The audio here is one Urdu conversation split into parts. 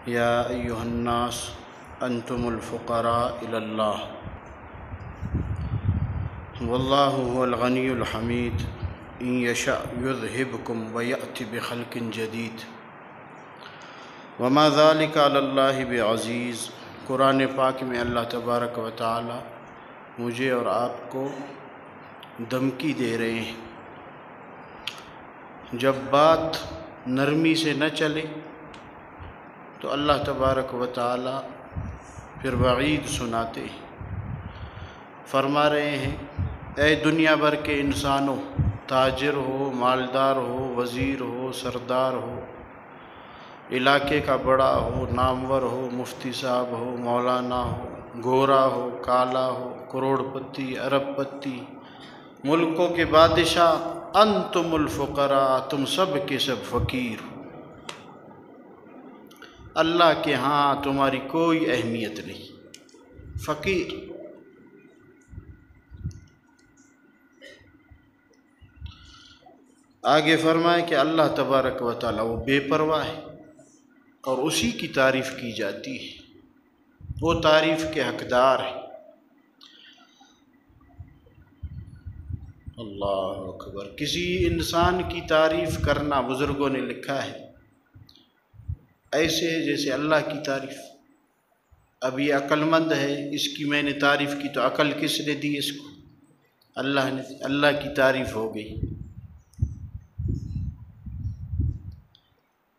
یا ایھا الناس انتم الفقراء الی اللہ واللہ هو الغنی الحمید ان یشأ یذھبکم ویأتی بخلق جدید وما ذلک علی اللہ بعزیز۔ قرآن پاک میں اللہ تبارک و تعالی مجھے اور آپ کو دھمکی دے رہے ہیں، جب بات نرمی سے نہ چلے تو اللہ تبارک و تعالی پھر وعید سناتے ہیں، فرما رہے ہیں اے دنیا بھر کے انسانوں، تاجر ہو، مالدار ہو، وزیر ہو، سردار ہو، علاقے کا بڑا ہو، نامور ہو، مفتی صاحب ہو، مولانا ہو، گورا ہو، کالا ہو، کروڑ پتی، ارب پتی، ملکوں کے بادشاہ، انتم الفقراء، تم سب کے سب فقیر ہو، اللہ کے ہاں تمہاری کوئی اہمیت نہیں، فقیر۔ آگے فرمائے کہ اللہ تبارک و تعالی وہ بے پرواہ ہے اور اسی کی تعریف کی جاتی ہے، وہ تعریف کے حقدار ہے۔ اللہ اکبر۔ کسی انسان کی تعریف کرنا بزرگوں نے لکھا ہے ایسے جیسے اللہ کی تعریف۔ اب یہ عقل مند ہے، اس کی میں نے تعریف کی تو عقل کس نے دی اس کو؟ اللہ نے۔ اللہ کی تعریف ہو گئی۔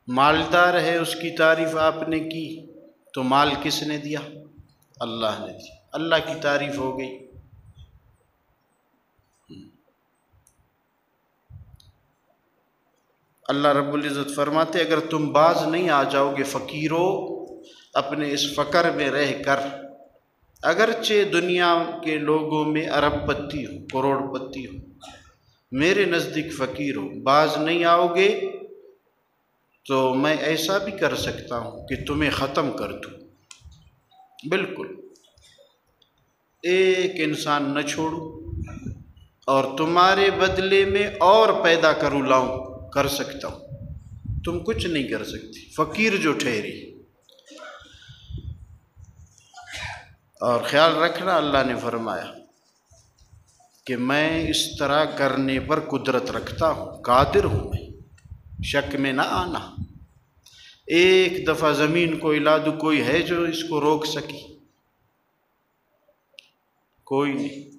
مالدار ہے، اس کی تعریف آپ نے کی تو مال کس نے دیا؟ اللہ نے دیا، اللہ کی تعریف ہو گئی۔ اللہ رب العزت فرماتے اگر تم باز نہیں آ جاؤ گے فقیرو اپنے اس فقر میں رہ کر، اگرچہ دنیا کے لوگوں میں ارب پتی ہو، کروڑ پتی ہو، میرے نزدیک فقیر ہو، باز نہیں آؤ گے تو میں ایسا بھی کر سکتا ہوں کہ تمہیں ختم کر دوں، بالکل ایک انسان نہ چھوڑوں اور تمہارے بدلے میں اور پیدا کروں، لاؤں، کر سکتا ہوں، تم کچھ نہیں کر سکتی، فقیر جو ٹھہری۔ اور خیال رکھنا اللہ نے فرمایا کہ میں اس طرح کرنے پر قدرت رکھتا ہوں، قادر ہوں، میں شک میں نہ آنا۔ ایک دفعہ زمین کو ہلا دوں، کوئی ہے جو اس کو روک سکی؟ کوئی نہیں۔